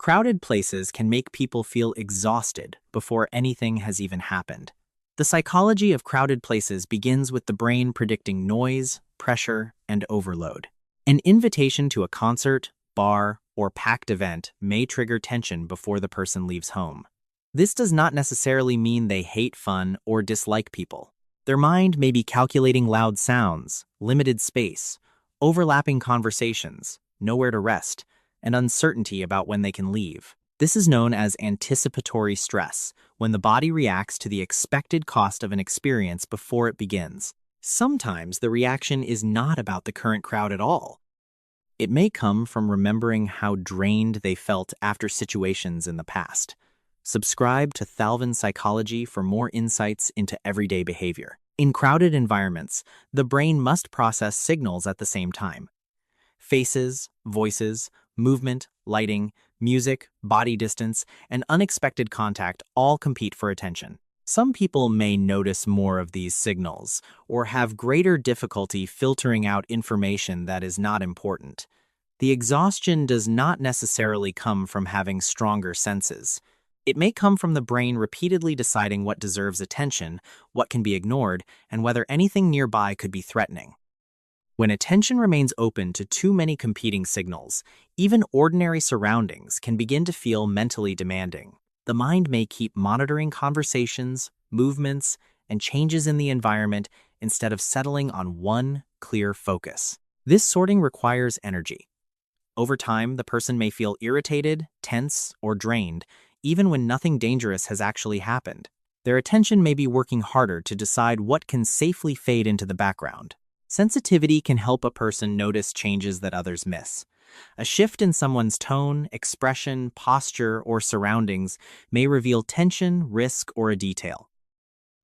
Crowded places can make people feel exhausted before anything has even happened. The psychology of crowded places begins with the brain predicting noise, pressure, and overload. An invitation to a concert, bar, or packed event may trigger tension before the person leaves home. This does not necessarily mean they hate fun or dislike people. Their mind may be calculating loud sounds, limited space, overlapping conversations, nowhere to rest, and uncertainty about when they can leave. This is known as anticipatory stress, when the body reacts to the expected cost of an experience before it begins. Sometimes the reaction is not about the current crowd at all. It may come from remembering how drained they felt after situations in the past. Subscribe to Thalvin Psychology for more insights into everyday behavior. In crowded environments, the brain must process signals at the same time. Faces, voices, movement, lighting, music, body distance, and unexpected contact all compete for attention. Some people may notice more of these signals or have greater difficulty filtering out information that is not important. The exhaustion does not necessarily come from having stronger senses. It may come from the brain repeatedly deciding what deserves attention, what can be ignored, and whether anything nearby could be threatening. When attention remains open to too many competing signals, even ordinary surroundings can begin to feel mentally demanding. The mind may keep monitoring conversations, movements, and changes in the environment instead of settling on one clear focus. This sorting requires energy. Over time, the person may feel irritated, tense, or drained, even when nothing dangerous has actually happened. Their attention may be working harder to decide what can safely fade into the background. Sensitivity can help a person notice changes that others miss. A shift in someone's tone, expression, posture, or surroundings may reveal tension, risk, or a detail.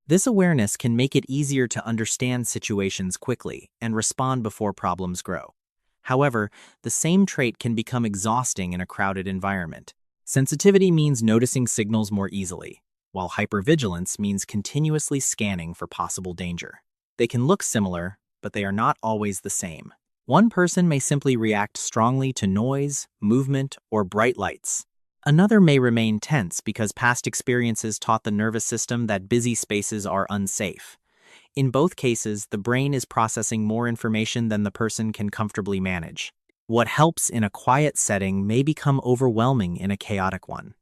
This awareness can make it easier to understand situations quickly and respond before problems grow. However, the same trait can become exhausting in a crowded environment. Sensitivity means noticing signals more easily, while hypervigilance means continuously scanning for possible danger. They can look similar, but they are not always the same. One person may simply react strongly to noise, movement, or bright lights. Another may remain tense because past experiences taught the nervous system that busy spaces are unsafe. In both cases, the brain is processing more information than the person can comfortably manage. What helps in a quiet setting may become overwhelming in a chaotic one.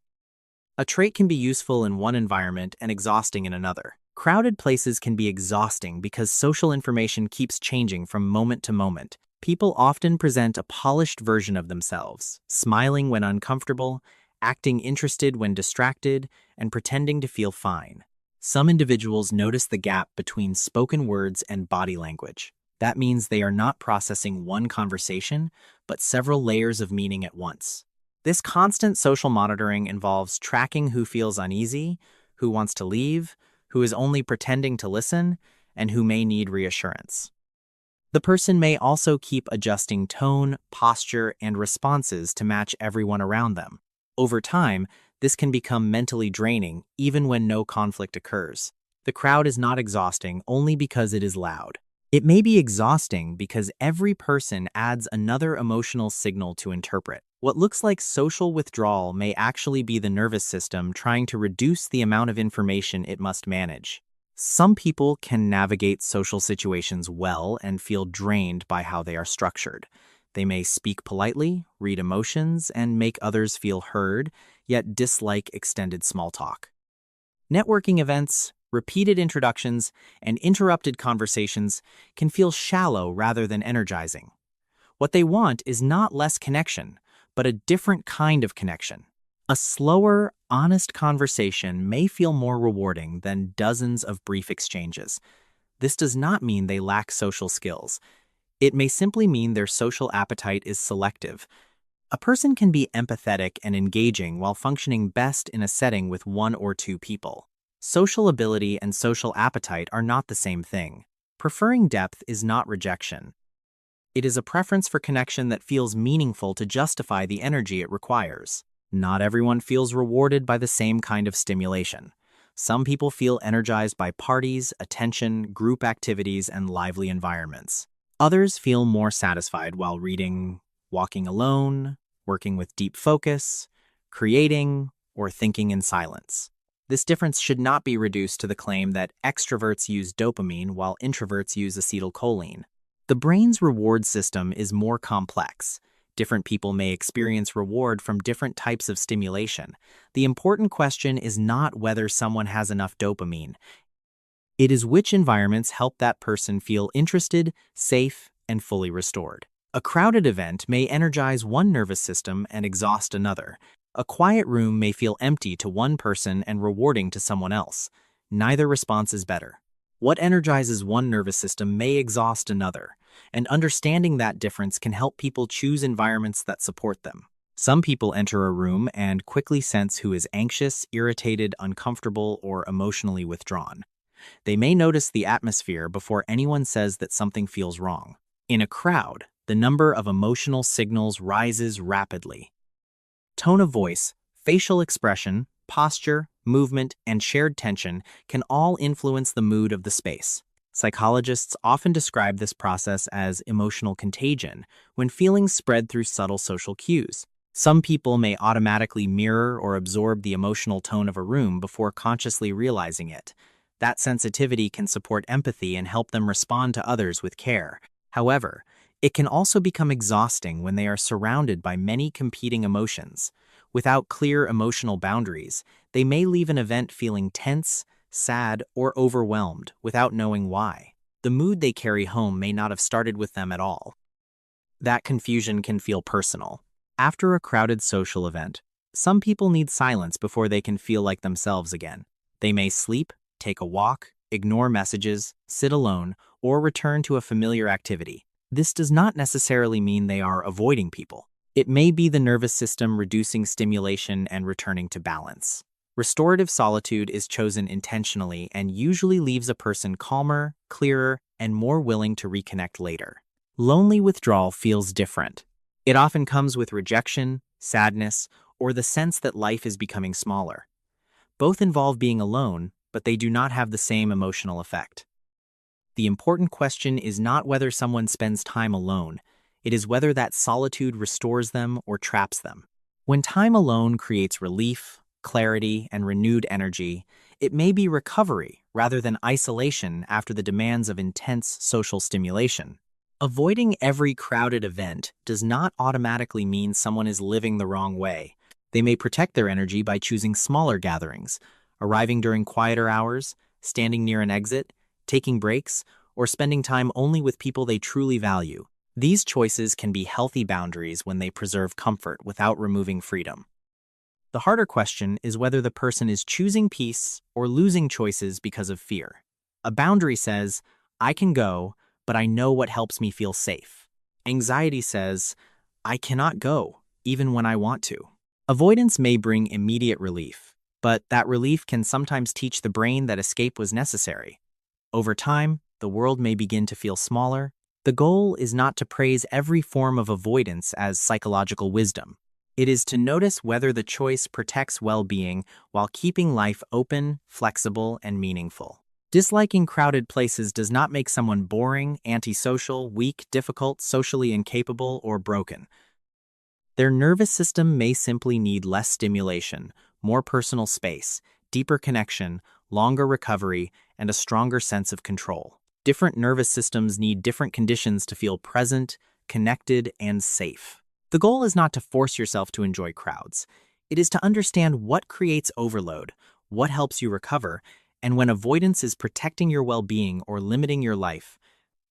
A trait can be useful in one environment and exhausting in another. Crowded places can be exhausting because social information keeps changing from moment to moment. People often present a polished version of themselves, smiling when uncomfortable, acting interested when distracted, and pretending to feel fine. Some individuals notice the gap between spoken words and body language. That means they are not processing one conversation, but several layers of meaning at once. This constant social monitoring involves tracking who feels uneasy, who wants to leave, who is only pretending to listen, and who may need reassurance. The person may also keep adjusting tone, posture, and responses to match everyone around them. Over time, this can become mentally draining even when no conflict occurs. The crowd is not exhausting only because it is loud. It may be exhausting because every person adds another emotional signal to interpret. What looks like social withdrawal may actually be the nervous system trying to reduce the amount of information it must manage. Some people can navigate social situations well and feel drained by how they are structured. They may speak politely, read emotions, and make others feel heard, yet dislike extended small talk. Networking events, repeated introductions, and interrupted conversations can feel shallow rather than energizing. What they want is not less connection, but a different kind of connection. A slower, honest conversation may feel more rewarding than dozens of brief exchanges. This does not mean they lack social skills. It may simply mean their social appetite is selective. A person can be empathetic and engaging while functioning best in a setting with one or two people. Social ability and social appetite are not the same thing. Preferring depth is not rejection. It is a preference for connection that feels meaningful to justify the energy it requires. Not everyone feels rewarded by the same kind of stimulation. Some people feel energized by parties, attention, group activities, and lively environments. Others feel more satisfied while reading, walking alone, working with deep focus, creating, or thinking in silence. This difference should not be reduced to the claim that extroverts use dopamine while introverts use acetylcholine. The brain's reward system is more complex. Different people may experience reward from different types of stimulation. The important question is not whether someone has enough dopamine. It is which environments help that person feel interested, safe, and fully restored. A crowded event may energize one nervous system and exhaust another. A quiet room may feel empty to one person and rewarding to someone else. Neither response is better. What energizes one nervous system may exhaust another, and understanding that difference can help people choose environments that support them. Some people enter a room and quickly sense who is anxious, irritated, uncomfortable, or emotionally withdrawn. They may notice the atmosphere before anyone says that something feels wrong. In a crowd, the number of emotional signals rises rapidly. Tone of voice, facial expression, posture, movement, and shared tension can all influence the mood of the space. Psychologists often describe this process as emotional contagion, when feelings spread through subtle social cues. Some people may automatically mirror or absorb the emotional tone of a room before consciously realizing it. That sensitivity can support empathy and help them respond to others with care. However, it can also become exhausting when they are surrounded by many competing emotions. Without clear emotional boundaries, they may leave an event feeling tense, sad, or overwhelmed without knowing why. The mood they carry home may not have started with them at all. That confusion can feel personal. After a crowded social event, some people need silence before they can feel like themselves again. They may sleep, take a walk, ignore messages, sit alone, or return to a familiar activity. This does not necessarily mean they are avoiding people. It may be the nervous system reducing stimulation and returning to balance. Restorative solitude is chosen intentionally and usually leaves a person calmer, clearer, and more willing to reconnect later. Lonely withdrawal feels different. It often comes with rejection, sadness, or the sense that life is becoming smaller. Both involve being alone, but they do not have the same emotional effect. The important question is not whether someone spends time alone. It is whether that solitude restores them or traps them. When time alone creates relief, clarity, and renewed energy, it may be recovery rather than isolation after the demands of intense social stimulation. Avoiding every crowded event does not automatically mean someone is living the wrong way. They may protect their energy by choosing smaller gatherings, arriving during quieter hours, standing near an exit, taking breaks, or spending time only with people they truly value. These choices can be healthy boundaries when they preserve comfort without removing freedom. The harder question is whether the person is choosing peace or losing choices because of fear. A boundary says, I can go, but I know what helps me feel safe. Anxiety says, I cannot go, even when I want to. Avoidance may bring immediate relief, but that relief can sometimes teach the brain that escape was necessary. Over time, the world may begin to feel smaller. The goal is not to praise every form of avoidance as psychological wisdom. It is to notice whether the choice protects well-being while keeping life open, flexible, and meaningful. Disliking crowded places does not make someone boring, antisocial, weak, difficult, socially incapable, or broken. Their nervous system may simply need less stimulation, more personal space, deeper connection, longer recovery, and a stronger sense of control. Different nervous systems need different conditions to feel present, connected, and safe. The goal is not to force yourself to enjoy crowds. It is to understand what creates overload, what helps you recover, and when avoidance is protecting your well-being or limiting your life.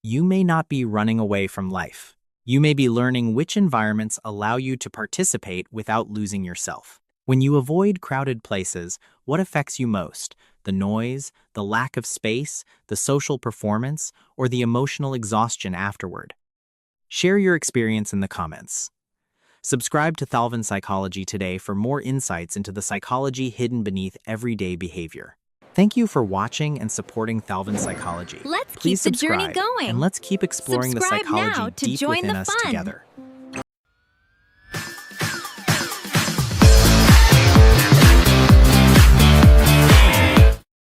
You may not be running away from life. You may be learning which environments allow you to participate without losing yourself. When you avoid crowded places, what affects you most? The noise, the lack of space, the social performance, or the emotional exhaustion afterward? Share your experience in the comments. Subscribe to Thalvin Psychology today for more insights into the psychology hidden beneath everyday behavior. Thank you for watching and supporting Thalvin Psychology. Let's Please keep the journey subscribe, going. and let's keep exploring Subscribe the psychology now to deep join within the us fun. together.